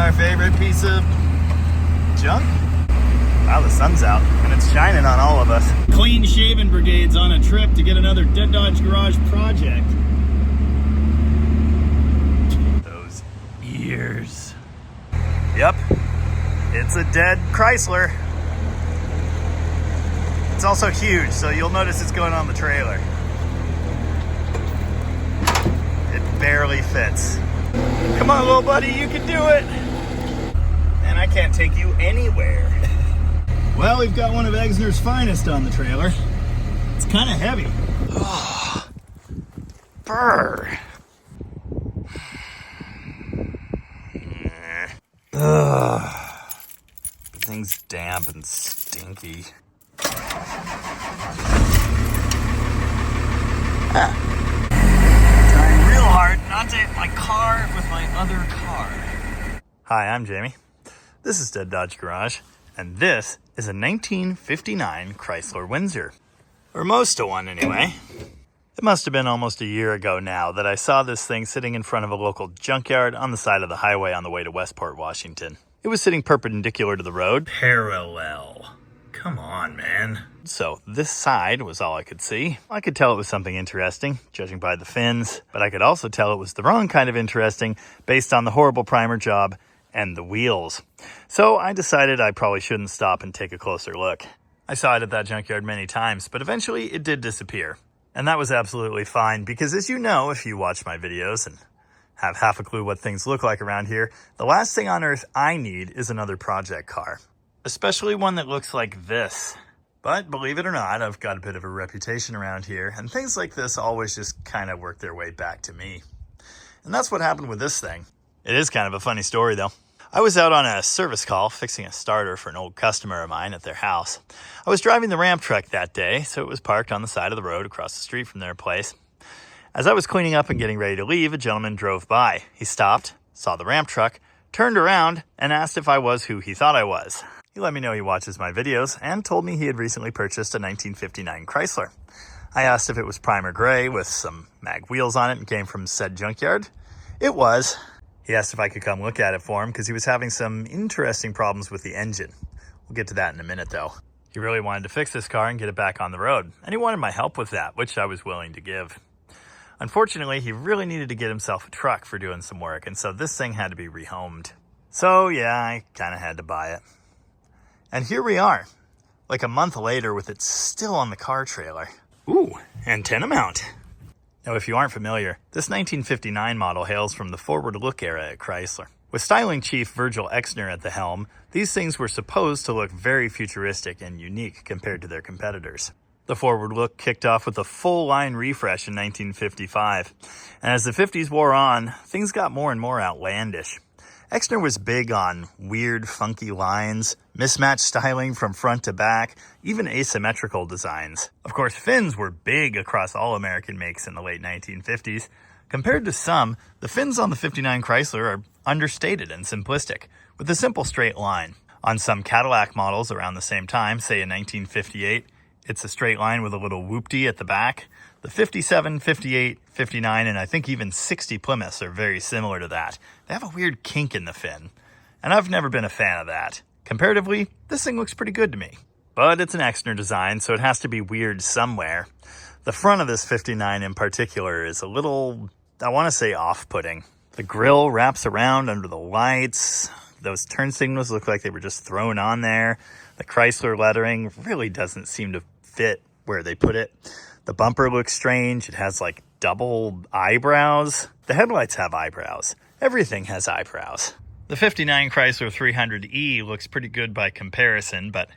our favorite piece of junk. Wow, the sun's out and it's shining on all of us. Clean shaven brigade's on a trip to get another Dead Dodge Garage project. Those ears. Yep, it's a dead Chrysler. It's also huge, so you'll notice it's going on the trailer. It barely fits. Come on, little buddy, you can do it. And I can't take you anywhere. Well, we've got one of Exner's finest on the trailer. It's kind of heavy. Oh, brr. Ugh. The thing's damp and stinky. Trying real hard not to hit my car with my other car. Hi, I'm Jamie. This is Dead Dodge Garage, and this is a 1959 Chrysler Windsor. Or most of one, anyway. It must have been almost a year ago now that I saw this thing sitting in front of a local junkyard on the side of the highway on the way to Westport, Washington. It was sitting perpendicular to the road. Parallel. Come on, man. So this side was all I could see. I could tell it was something interesting, judging by the fins, but I could also tell it was the wrong kind of interesting based on the horrible primer job and the wheels. So I decided I probably shouldn't stop and take a closer look. I saw it at that junkyard many times, but eventually it did disappear. And that was absolutely fine because, as you know, if you watch my videos and have half a clue what things look like around here, the last thing on earth I need is another project car. Especially one that looks like this. But believe it or not, I've got a bit of a reputation around here, and things like this always just kind of work their way back to me. And that's what happened with this thing. It is kind of a funny story, though. I was out on a service call fixing a starter for an old customer of mine at their house. I was driving the ramp truck that day, so it was parked on the side of the road across the street from their place. As I was cleaning up and getting ready to leave, a gentleman drove by. He stopped, saw the ramp truck, turned around, and asked if I was who he thought I was. He let me know he watches my videos and told me he had recently purchased a 1959 Chrysler. I asked if it was primer gray with some mag wheels on it and came from said junkyard. It was. He asked if I could come look at it for him because he was having some interesting problems with the engine. We'll get to that in a minute, though. He really wanted to fix this car and get it back on the road, and he wanted my help with that, which I was willing to give. Unfortunately, he really needed to get himself a truck for doing some work, and so this thing had to be rehomed. So yeah, I kind of had to buy it. And here we are, like a month later with it still on the car trailer. Ooh, antenna mount. Now, if you aren't familiar, this 1959 model hails from the forward look era at Chrysler. With styling chief Virgil Exner at the helm, these things were supposed to look very futuristic and unique compared to their competitors. The forward look kicked off with a full-line refresh in 1955, and as the 50s wore on, things got more and more outlandish. Exner was big on weird, funky lines, mismatched styling from front to back, even asymmetrical designs. Of course, fins were big across all American makes in the late 1950s. Compared to some, the fins on the 59 Chrysler are understated and simplistic, with a simple straight line. On some Cadillac models around the same time, say in 1958, it's a straight line with a little whoopty at the back. The 57, 58, 59, and I think even 60 Plymouths are very similar to that. They have a weird kink in the fin, and I've never been a fan of that. Comparatively, this thing looks pretty good to me. But it's an Exner design, so it has to be weird somewhere. The front of this 59 in particular is a little, I want to say, off-putting. The grille wraps around under the lights. Those turn signals look like they were just thrown on there. The Chrysler lettering really doesn't seem to fit where they put it. The bumper looks strange. It has like double eyebrows. The headlights have eyebrows. Everything has eyebrows. The 59 Chrysler 300E looks pretty good by comparison, but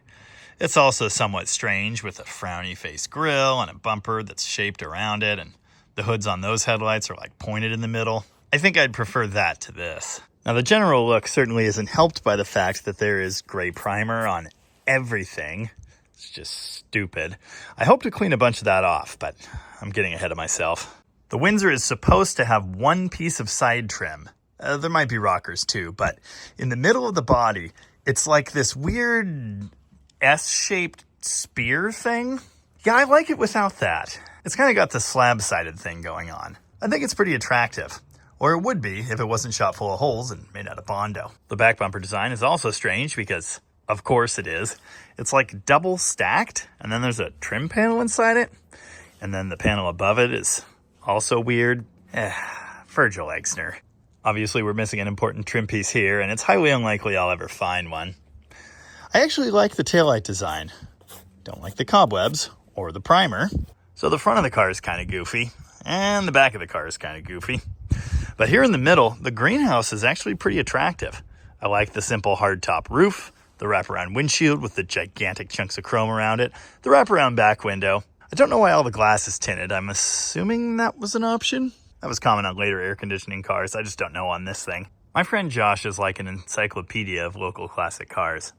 it's also somewhat strange with a frowny face grille and a bumper that's shaped around it, and the hoods on those headlights are like pointed in the middle. I think I'd prefer that to this. Now, the general look certainly isn't helped by the fact that there is gray primer on everything. It's just stupid. I hope to clean a bunch of that off, but I'm getting ahead of myself. The Windsor is supposed to have one piece of side trim. There might be rockers too, but in the middle of the body, it's like this weird S-shaped spear thing. Yeah, I like it without that. It's kind of got the slab-sided thing going on. I think it's pretty attractive. Or it would be if it wasn't shot full of holes and made out of Bondo. The back bumper design is also strange because, of course it is. It's like double stacked, and then there's a trim panel inside it. And then the panel above it is also weird. Virgil Exner. Obviously we're missing an important trim piece here, and it's highly unlikely I'll ever find one. I actually like the taillight design. Don't like the cobwebs or the primer. So the front of the car is kind of goofy, and the back of the car is kind of goofy. But here in the middle, the greenhouse is actually pretty attractive. I like the simple hardtop roof, the wraparound windshield with the gigantic chunks of chrome around it, the wraparound back window. I don't know why all the glass is tinted. I'm assuming that was an option. That was common on later air conditioning cars. I just don't know on this thing. My friend Josh is like an encyclopedia of local classic cars.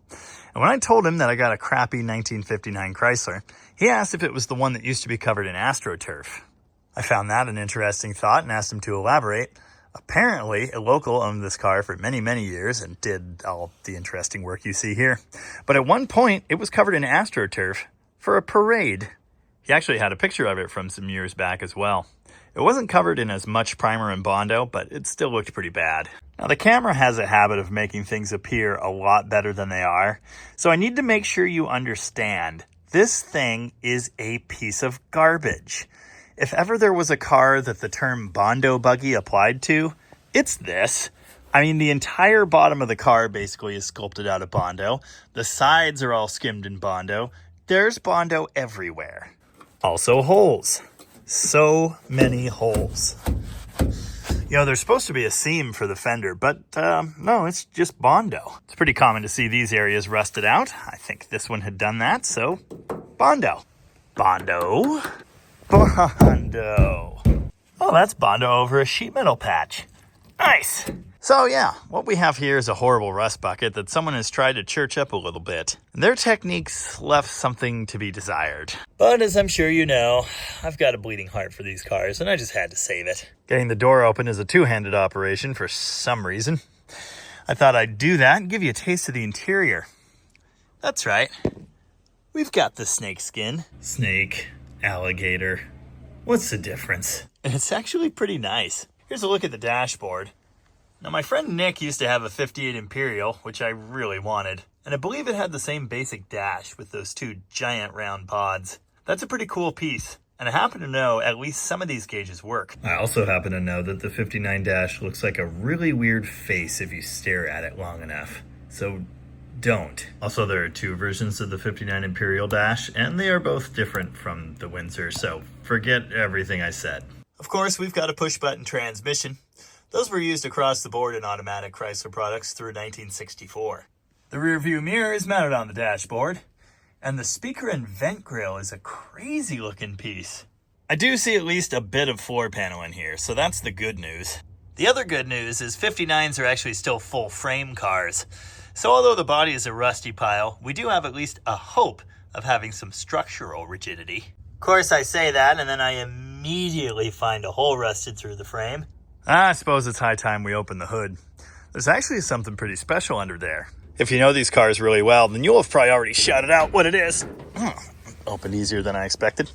And when I told him that I got a crappy 1959 Chrysler, he asked if it was the one that used to be covered in AstroTurf. I found that an interesting thought and asked him to elaborate. Apparently, a local owned this car for many, many years and did all the interesting work you see here. But at one point, it was covered in AstroTurf for a parade. He actually had a picture of it from some years back as well. It wasn't covered in as much primer and Bondo, but it still looked pretty bad. Now, the camera has a habit of making things appear a lot better than they are, so I need to make sure you understand. This thing is a piece of garbage. If ever there was a car that the term Bondo buggy applied to, it's this. I mean, the entire bottom of the car basically is sculpted out of Bondo. The sides are all skimmed in Bondo. There's Bondo everywhere. Also holes. So many holes. You know, there's supposed to be a seam for the fender, but no, it's just Bondo. It's pretty common to see these areas rusted out. I think this one had done that, so Bondo. Bondo. Bondo. Oh, that's Bondo over a sheet metal patch. Nice. So yeah, what we have here is a horrible rust bucket that someone has tried to church up a little bit. Their techniques left something to be desired. But as I'm sure you know, I've got a bleeding heart for these cars, and I just had to save it. Getting the door open is a two-handed operation for some reason. I thought I'd do that and give you a taste of the interior. That's right. We've got the snake skin. Snake, alligator. What's the difference? And it's actually pretty nice. Here's a look at the dashboard. Now, my friend Nick used to have a 58 Imperial, which I really wanted, and I believe it had the same basic dash with those two giant round pods. That's a pretty cool piece, and I happen to know at least some of these gauges work. I also happen to know that the 59 dash looks like a really weird face if you stare at it long enough, so don't. Also, there are two versions of the 59 Imperial dash, and they are both different from the Windsor, so forget everything I said. Of course, we've got a push-button transmission. Those were used across the board in automatic Chrysler products through 1964. The rear view mirror is mounted on the dashboard, and the speaker and vent grille is a crazy looking piece. I do see at least a bit of floor panel in here, so that's the good news. The other good news is 59s are actually still full frame cars. So although the body is a rusty pile, we do have at least a hope of having some structural rigidity. Of course, I say that, and then I immediately find a hole rusted through the frame. I suppose it's high time we open the hood. There's actually something pretty special under there. If you know these cars really well, then you'll have probably already shouted out what it is. Opened easier than I expected.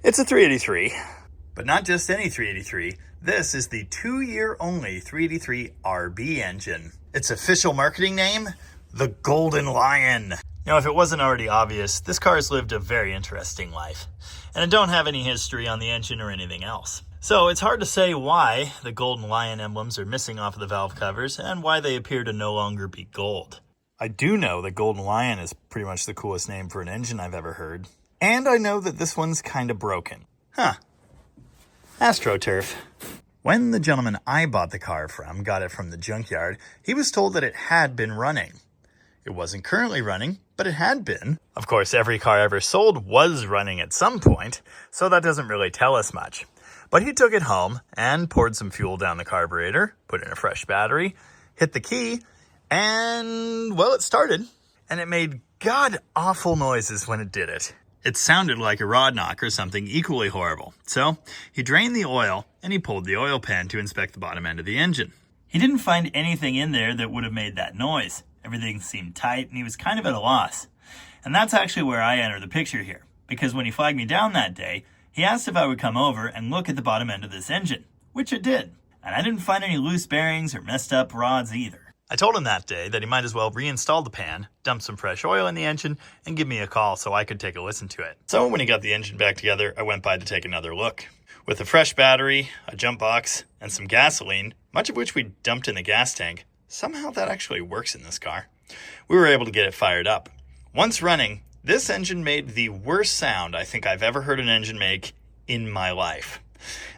It's a 383, but not just any 383. This is the 2-year-only 383 RB engine. Its official marketing name, the Golden Lion. Now, if it wasn't already obvious, this car has lived a very interesting life, and I don't have any history on the engine or anything else. So it's hard to say why the Golden Lion emblems are missing off of the valve covers and why they appear to no longer be gold. I do know that Golden Lion is pretty much the coolest name for an engine I've ever heard. And I know that this one's kind of broken. AstroTurf. When the gentleman I bought the car from got it from the junkyard, he was told that it had been running. It wasn't currently running, but it had been. Of course, every car ever sold was running at some point, so that doesn't really tell us much. But he took it home and poured some fuel down the carburetor, put in a fresh battery, hit the key, and, well, it started. And it made god-awful noises when it did it. It sounded like a rod knock or something equally horrible. So he drained the oil and he pulled the oil pan to inspect the bottom end of the engine. He didn't find anything in there that would have made that noise. Everything seemed tight and he was kind of at a loss. And that's actually where I enter the picture here, because when he flagged me down that day, he asked if I would come over and look at the bottom end of this engine, which it did. And I didn't find any loose bearings or messed up rods either. I told him that day that he might as well reinstall the pan, dump some fresh oil in the engine, and give me a call so I could take a listen to it. So when he got the engine back together, I went by to take another look. With a fresh battery, a jump box, and some gasoline, much of which we dumped in the gas tank, somehow that actually works in this car. We were able to get it fired up. Once running, this engine made the worst sound I think I've ever heard an engine make in my life.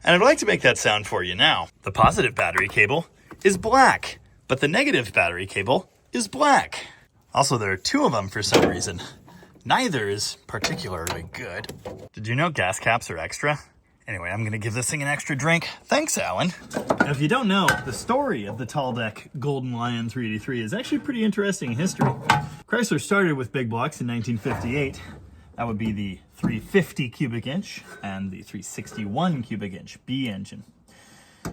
And I'd like to make that sound for you now. The positive battery cable is black, but the negative battery cable is black. Also, there are two of them for some reason. Neither is particularly good. Did you know gas caps are extra? Anyway, I'm gonna give this thing an extra drink. Thanks, Alan. Now, if you don't know, the story of the tall deck Golden Lion 383 is actually pretty interesting in history. Chrysler started with big blocks in 1958. That would be the 350 cubic inch and the 361 cubic inch B engine.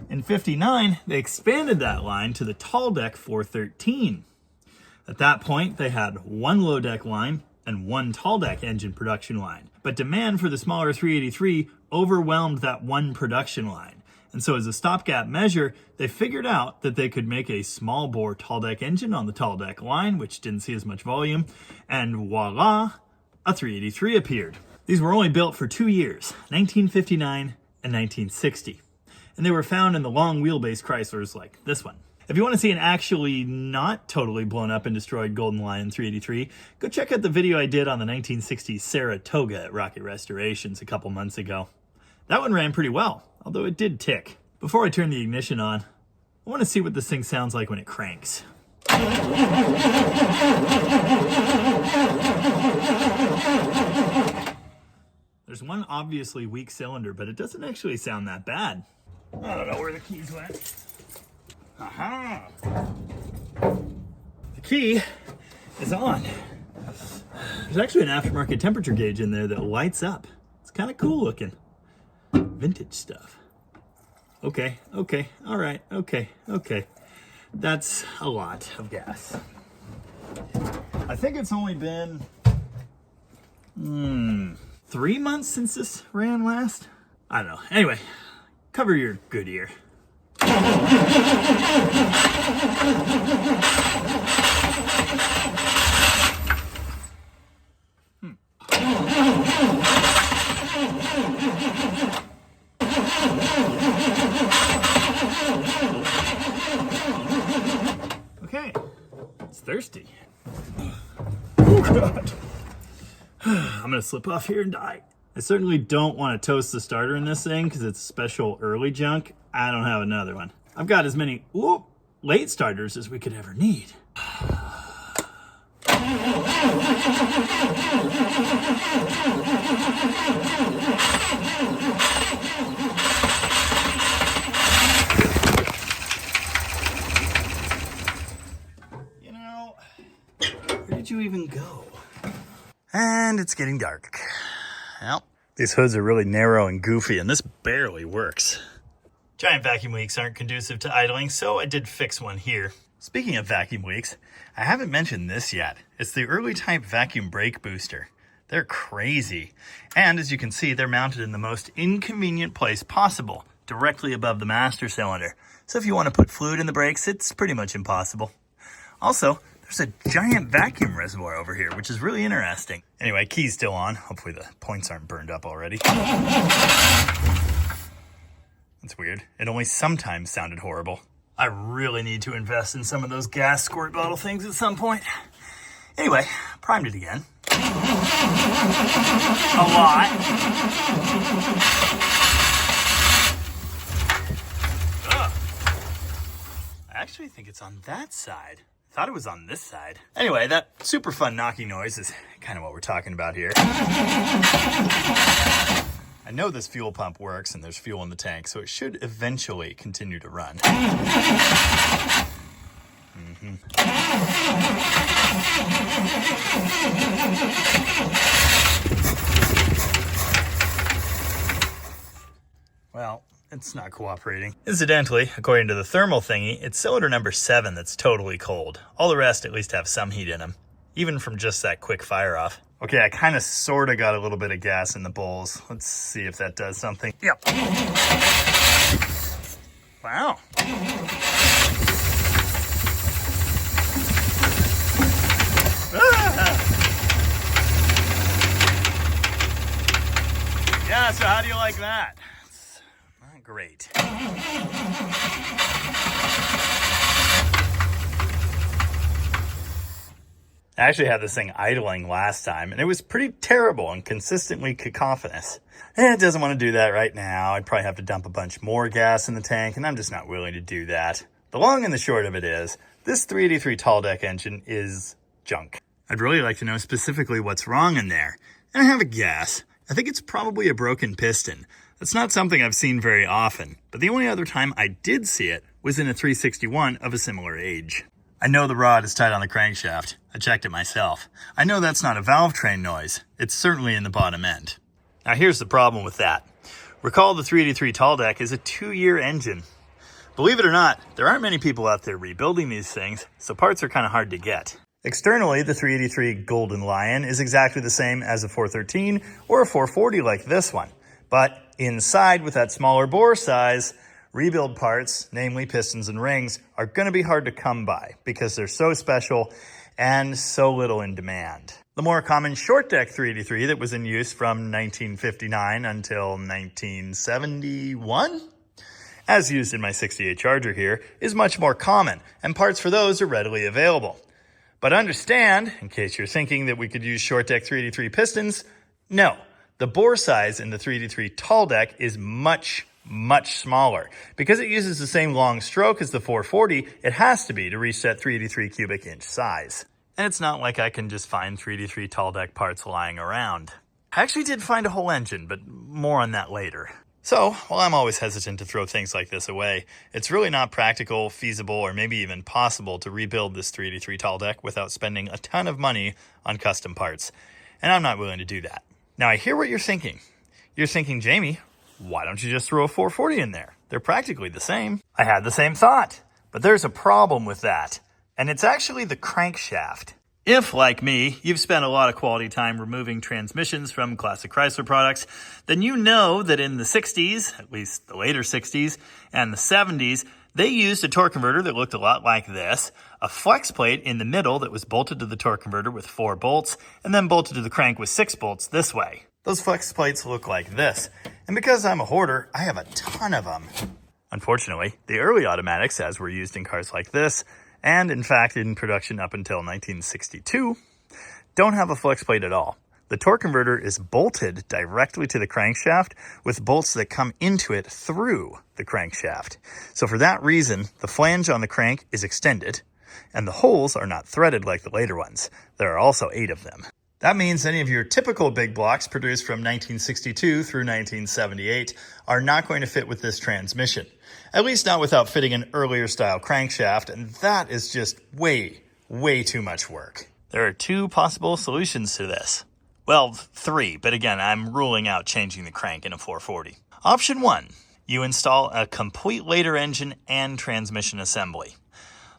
In '59, they expanded that line to the tall deck 413. At that point, they had one low deck line and one tall deck engine production line. But demand for the smaller 383 overwhelmed that one production line. And so as a stopgap measure, they figured out that they could make a small bore tall deck engine on the tall deck line, which didn't see as much volume, and voila, a 383 appeared. These were only built for 2 years, 1959 and 1960. And they were found in the long wheelbase Chryslers like this one. If you want to see an actually not totally blown up and destroyed Golden Lion 383, go check out the video I did on the 1960s Saratoga at Rocket Restorations a couple months ago. That one ran pretty well, although it did tick. Before I turn the ignition on, I want to see what this thing sounds like when it cranks. There's one obviously weak cylinder, but it doesn't actually sound that bad. I don't know where the keys went. Aha! The key is on. There's actually an aftermarket temperature gauge in there that lights up. It's kind of cool looking. Vintage stuff. Okay, all right, okay. That's a lot of gas. I think it's only been 3 months since this ran last. I don't know. Anyway, cover your good ear. Okay, it's thirsty. Oh God. I'm gonna slip off here and die. I certainly don't want to toast the starter in this thing because it's special early junk. I don't have another one. I've got as many late starters as we could ever need. You know, where did you even go? And it's getting dark. Well, these hoods are really narrow and goofy, and this barely works. Giant vacuum leaks aren't conducive to idling, so I did fix one here. Speaking of vacuum leaks, I haven't mentioned this yet. It's the early type vacuum brake booster. They're crazy. And as you can see, they're mounted in the most inconvenient place possible, directly above the master cylinder. So if you want to put fluid in the brakes, it's pretty much impossible. Also, there's a giant vacuum reservoir over here, which is really interesting. Anyway, key's still on. Hopefully the points aren't burned up already. That's weird. It only sometimes sounded horrible. I really need to invest in some of those gas squirt bottle things at some point. Anyway, primed it again. A lot. Ugh. I actually think it's on that side. I thought it was on this side. Anyway, that super fun knocking noise is kind of what we're talking about here. I know this fuel pump works and there's fuel in the tank, so it should eventually continue to run. Well, it's not cooperating. Incidentally, according to the thermal thingy, it's cylinder number 7 that's totally cold. All the rest at least have some heat in them, even from just that quick fire off. Okay, I kind of sort of got a little bit of gas in the bowls. Let's see if that does something. Yep. Wow. Yeah, so how do you like that? It's not great. I actually had this thing idling last time, and it was pretty terrible and consistently cacophonous. It doesn't want to do that right now. I'd probably have to dump a bunch more gas in the tank, and I'm just not willing to do that. The long and the short of it is, this 383 tall deck engine is junk. I'd really like to know specifically what's wrong in there. And I have a guess. I think it's probably a broken piston. That's not something I've seen very often, but the only other time I did see it was in a 361 of a similar age. I know the rod is tight on the crankshaft. I checked it myself. I know that's not a valve train noise. It's certainly in the bottom end. Now here's the problem with that. Recall the 383 tall deck is a 2-year engine. Believe it or not, there aren't many people out there rebuilding these things, so parts are kind of hard to get. Externally, the 383 Golden Lion is exactly the same as a 413 or a 440 like this one. But inside, with that smaller bore size, rebuild parts, namely pistons and rings, are going to be hard to come by because they're so special and so little in demand. The more common short deck 383 that was in use from 1959 until 1971, as used in my 68 Charger here, is much more common, and parts for those are readily available. But understand, in case you're thinking that we could use short deck 383 pistons, no. The bore size in the 383 tall deck is much smaller. Because it uses the same long stroke as the 440, it has to be to reach that 383 cubic inch size. And it's not like I can just find 383 tall deck parts lying around. I actually did find a whole engine, but more on that later. So, while I'm always hesitant to throw things like this away, it's really not practical, feasible, or maybe even possible to rebuild this 383 tall deck without spending a ton of money on custom parts. And I'm not willing to do that. Now, I hear what you're thinking. You're thinking, Jamie, why don't you just throw a 440 in there? They're practically the same. I had the same thought, but there's a problem with that, and it's actually the crankshaft. If, like me, you've spent a lot of quality time removing transmissions from classic Chrysler products, then you know that in the 60s, at least the later 60s, and the 70s, they used a torque converter that looked a lot like this, a flex plate in the middle that was bolted to the torque converter with 4 bolts, and then bolted to the crank with 6 bolts this way. Those flex plates look like this, and because I'm a hoarder, I have a ton of them. Unfortunately, the early automatics, as were used in cars like this, and in fact in production up until 1962, don't have a flex plate at all. The torque converter is bolted directly to the crankshaft with bolts that come into it through the crankshaft. So for that reason, the flange on the crank is extended, and the holes are not threaded like the later ones. There are also 8 of them. That means any of your typical big blocks produced from 1962 through 1978 are not going to fit with this transmission. At least not without fitting an earlier style crankshaft, and that is just way too much work. There are 2 possible solutions to this. Well, 3, but again, I'm ruling out changing the crank in a 440. Option 1, you install a complete later engine and transmission assembly.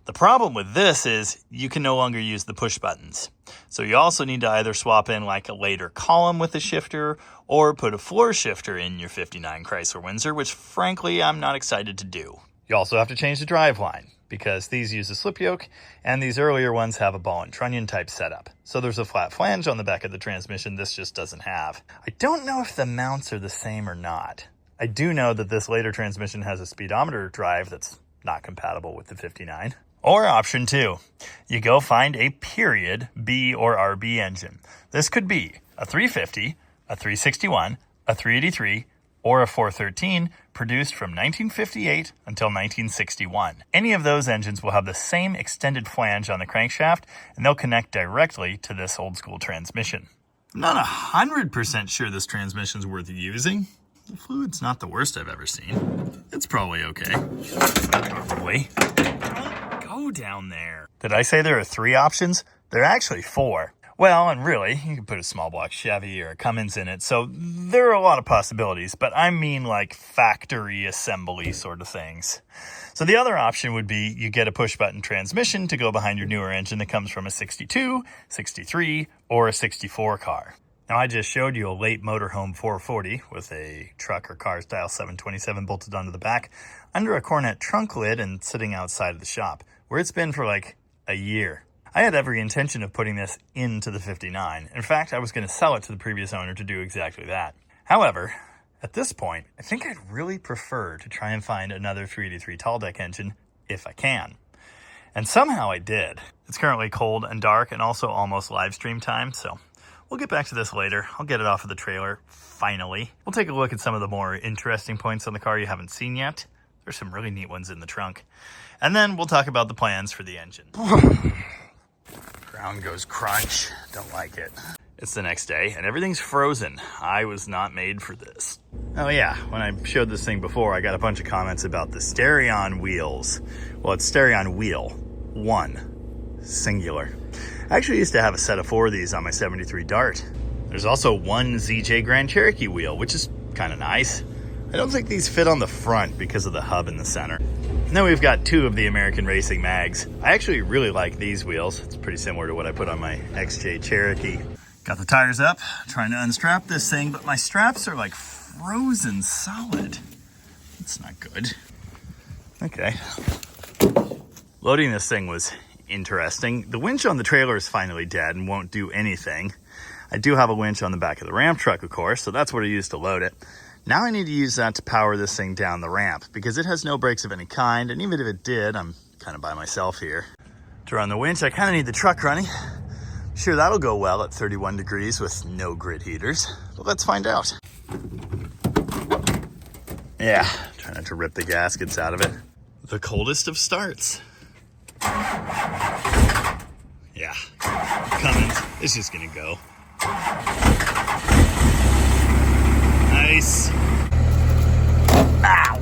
The problem with this is you can no longer use the push buttons. So you also need to either swap in like a later column with a shifter or put a floor shifter in your 59 Chrysler Windsor, which frankly I'm not excited to do. You also have to change the driveline because these use a slip yoke and these earlier ones have a ball and trunnion type setup. So there's a flat flange on the back of the transmission this just doesn't have. I don't know if the mounts are the same or not. I do know that this later transmission has a speedometer drive that's not compatible with the 59. Or option 2, you go find a period B or RB engine. This could be a 350, a 361, a 383, or a 413 produced from 1958 until 1961. Any of those engines will have the same extended flange on the crankshaft, and they'll connect directly to this old school transmission. I'm not 100% sure this transmission's worth using. The fluid's not the worst I've ever seen. It's probably okay. Probably. Don't go down there. Did I say there are 3 options? There are actually 4. Well, and really, you can put a small block Chevy or a Cummins in it, so there are a lot of possibilities, but I mean like factory assembly sort of things. So the other option would be you get a push-button transmission to go behind your newer engine that comes from a 62, 63, or a 64 car. Now, I just showed you a late motorhome 440 with a truck or car style 727 bolted onto the back under a cornet trunk lid and sitting outside of the shop, where it's been for like a year. I had every intention of putting this into the 59. In fact, I was going to sell it to the previous owner to do exactly that. However, at this point, I think I'd really prefer to try and find another 383 tall deck engine if I can. And somehow I did. It's currently cold and dark and also almost live stream time, so we'll get back to this later. I'll get it off of the trailer, finally. We'll take a look at some of the more interesting points on the car you haven't seen yet. There's some really neat ones in the trunk. And then we'll talk about the plans for the engine. Ground goes crunch. Don't like it. It's the next day, and everything's frozen. I was not made for this. Oh yeah, when I showed this thing before, I got a bunch of comments about the Stereon wheels. Well, it's Stereon wheel 1, singular. I actually used to have a set of 4 of these on my 73 Dart. There's also one ZJ Grand Cherokee wheel, which is kind of nice. I don't think these fit on the front because of the hub in the center. And then we've got 2 of the American Racing mags. I actually really like these wheels. It's pretty similar to what I put on my XJ Cherokee. Got the tires up, trying to unstrap this thing, but my straps are like frozen solid. That's not good. Okay. Loading this thing was interesting. The winch on the trailer is finally dead and won't do anything. I do have a winch on the back of the ramp truck, of course, so that's what I used to load it. Now I need to use that to power this thing down the ramp because it has no brakes of any kind, and even if it did, I'm kind of by myself here. To run the winch, I kind of need the truck running. Sure, that'll go well at 31 degrees with no grid heaters, but let's find out. Yeah, try not to rip the gaskets out of it. The coldest of starts. Yeah, Cummins is just gonna go. Nice. Ow!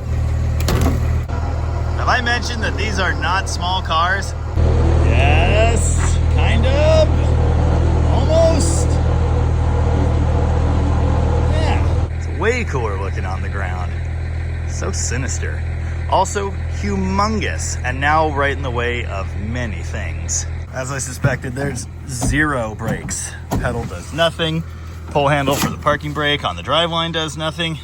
Have I mentioned that these are not small cars? Yes, kind of. Almost. Yeah, it's way cooler looking on the ground. So sinister. Also humongous, and now right in the way of many things. As I suspected, there's 0 brakes. Pedal does nothing. Pull handle for the parking brake on the driveline does nothing.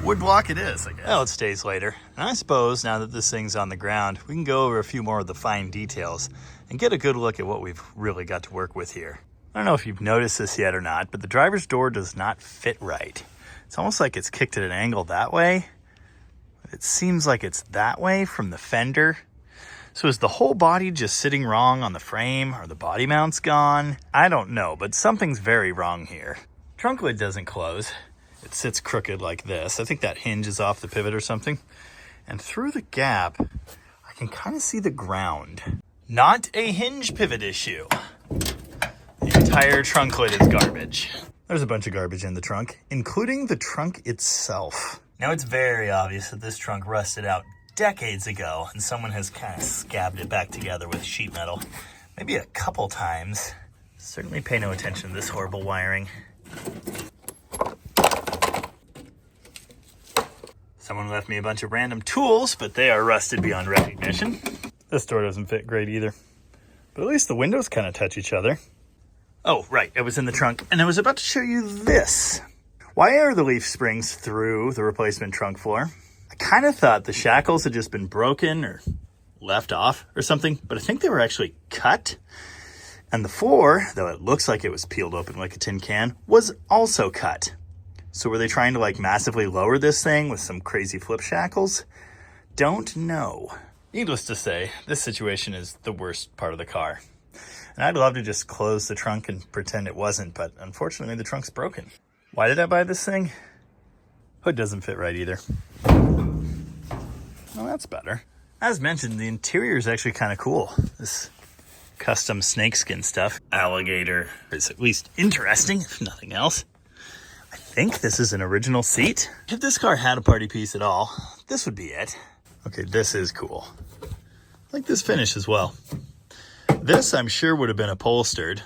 Wood block it is, I guess. Well, it stays later. And I suppose now that this thing's on the ground, we can go over a few more of the fine details and get a good look at what we've really got to work with here. I don't know if you've noticed this yet or not, but the driver's door does not fit right. It's almost like it's kicked at an angle that way. It seems like it's that way from the fender. So is the whole body just sitting wrong on the frame, or the body mount's gone? I don't know, but something's very wrong here. Trunk lid doesn't close. It sits crooked like this. I think that hinge is off the pivot or something. And through the gap, I can kind of see the ground. Not a hinge pivot issue. The entire trunk lid is garbage. There's a bunch of garbage in the trunk, including the trunk itself. Now it's very obvious that this trunk rusted out decades ago, and someone has kind of scabbed it back together with sheet metal. Maybe a couple times. Certainly pay no attention to this horrible wiring. Someone left me a bunch of random tools, but they are rusted beyond recognition. This door doesn't fit great either. But at least the windows kind of touch each other. Oh, right, it was in the trunk, and I was about to show you this. Why are the leaf springs through the replacement trunk floor? I kind of thought the shackles had just been broken or left off or something, but I think they were actually cut. And the floor, though it looks like it was peeled open like a tin can, was also cut. So were they trying to like massively lower this thing with some crazy flip shackles? Don't know. Needless to say, this situation is the worst part of the car. And I'd love to just close the trunk and pretend it wasn't, but unfortunately the trunk's broken. Why did I buy this thing? Hood doesn't fit right either. Well, that's better. As mentioned, the interior is actually kind of cool. This custom snakeskin stuff. Alligator is at least interesting, if nothing else. I think this is an original seat. If this car had a party piece at all, this would be it. Okay, this is cool. I like this finish as well. This, I'm sure, would have been upholstered.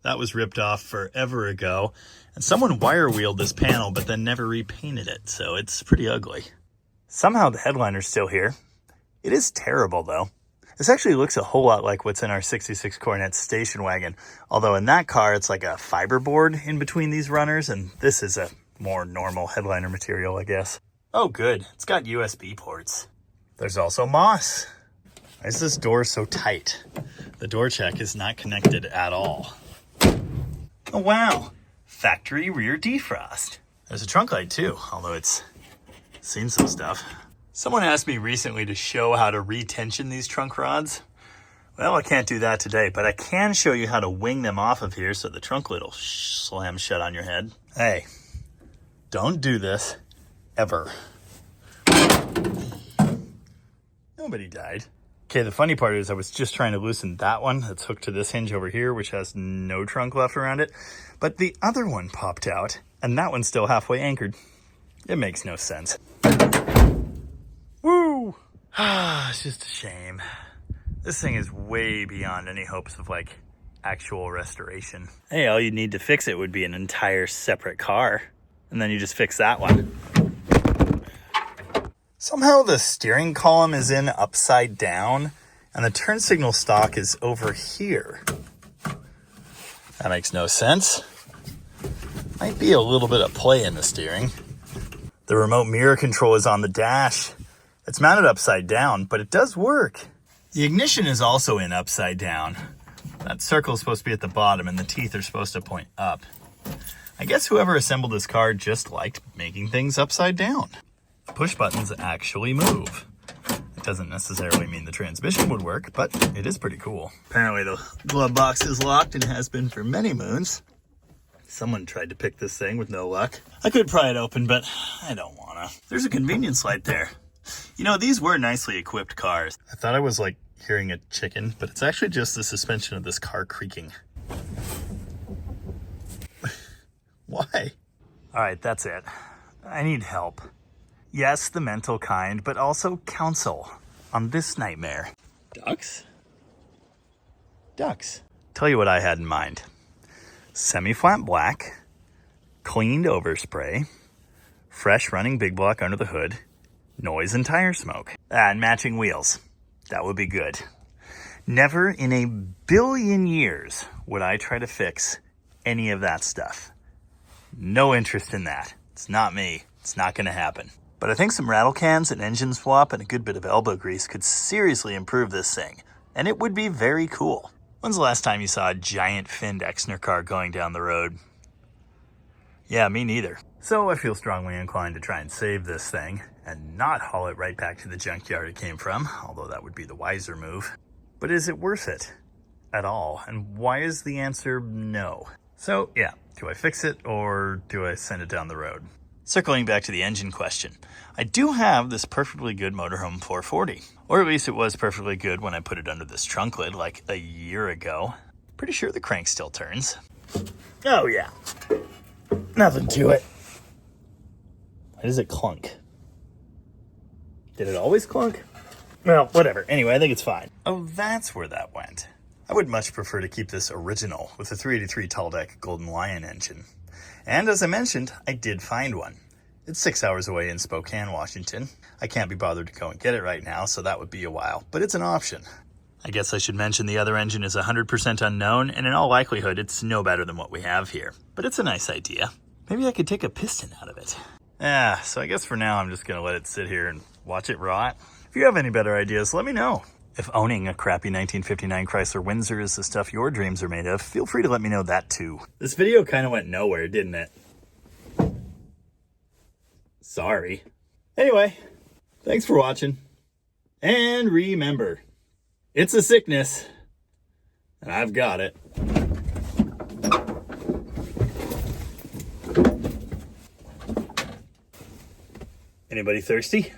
That was ripped off forever ago. And someone wire wheeled this panel, but then never repainted it, so it's pretty ugly. Somehow the headliner's still here. It is terrible, though. This actually looks a whole lot like what's in our 66 Coronet station wagon, although in that car it's like a fiberboard in between these runners, and this is a more normal headliner material, I guess. Oh good, it's got USB ports. There's also moss. Why is this door so tight? The door check is not connected at all. Oh wow, factory rear defrost. There's a trunk light too, although it's seen some stuff. Someone asked me recently to show how to retension these trunk rods. Well, I can't do that today, but I can show you how to wing them off of here so the trunk lid will slam shut on your head. Hey, don't do this ever. Nobody died. Okay, the funny part is I was just trying to loosen that one that's hooked to this hinge over here, which has no trunk left around it, but the other one popped out, and that one's still halfway anchored. It makes no sense. Woo! It's just a shame. This thing is way beyond any hopes of, like, actual restoration. Hey, all you need to fix it would be an entire separate car, and then you just fix that one. Somehow the steering column is in upside down, and the turn signal stock is over here. That makes no sense. Might be a little bit of play in the steering. The remote mirror control is on the dash. It's mounted upside down, but it does work. The ignition is also in upside down. That circle is supposed to be at the bottom, and the teeth are supposed to point up. I guess whoever assembled this car just liked making things upside down. Push buttons actually move. It doesn't necessarily mean the transmission would work, but it is pretty cool. Apparently the glove box is locked and has been for many moons. Someone tried to pick this thing with no luck. I could pry it open, but I don't wanna. There's a convenience light there. You know, these were nicely equipped cars. I thought I was like hearing a chicken, but it's actually just the suspension of this car creaking. Why? All right, that's it. I need help. Yes, the mental kind, but also counsel on this nightmare. Ducks? Ducks. Tell you what I had in mind. Semi-flat black, cleaned overspray, fresh running big block under the hood, noise and tire smoke, and matching wheels. That would be good. Never in a billion years would I try to fix any of that stuff. No interest in that. It's not me. It's not going to happen. But I think some rattle cans, an engine swap, and a good bit of elbow grease could seriously improve this thing. And it would be very cool. When's the last time you saw a giant finned Exner car going down the road? Yeah, me neither. So I feel strongly inclined to try and save this thing and not haul it right back to the junkyard it came from, although that would be the wiser move. But is it worth it at all? And why is the answer no? So yeah, do I fix it or do I send it down the road? Circling back to the engine question, I do have this perfectly good motorhome 440. Or at least it was perfectly good when I put it under this trunk lid like a year ago. Pretty sure the crank still turns. Oh yeah, nothing to it. Why does it clunk? Did it always clunk? Well, whatever. Anyway, I think it's fine. Oh, that's where that went. I would much prefer to keep this original with a 383 tall deck Golden Lion engine. And as I mentioned, I did find one. It's 6 hours away in Spokane, Washington. I can't be bothered to go and get it right now, so that would be a while, but it's an option. I guess I should mention the other engine is 100% unknown, and in all likelihood, it's no better than what we have here. But it's a nice idea. Maybe I could take a piston out of it. So I guess for now, I'm just gonna let it sit here and watch it rot. If you have any better ideas, let me know. If owning a crappy 1959 Chrysler Windsor is the stuff your dreams are made of, feel free to let me know that too. This video kind of went nowhere, didn't it? Sorry. Anyway, thanks for watching. And remember, it's a sickness, and I've got it. Anybody thirsty?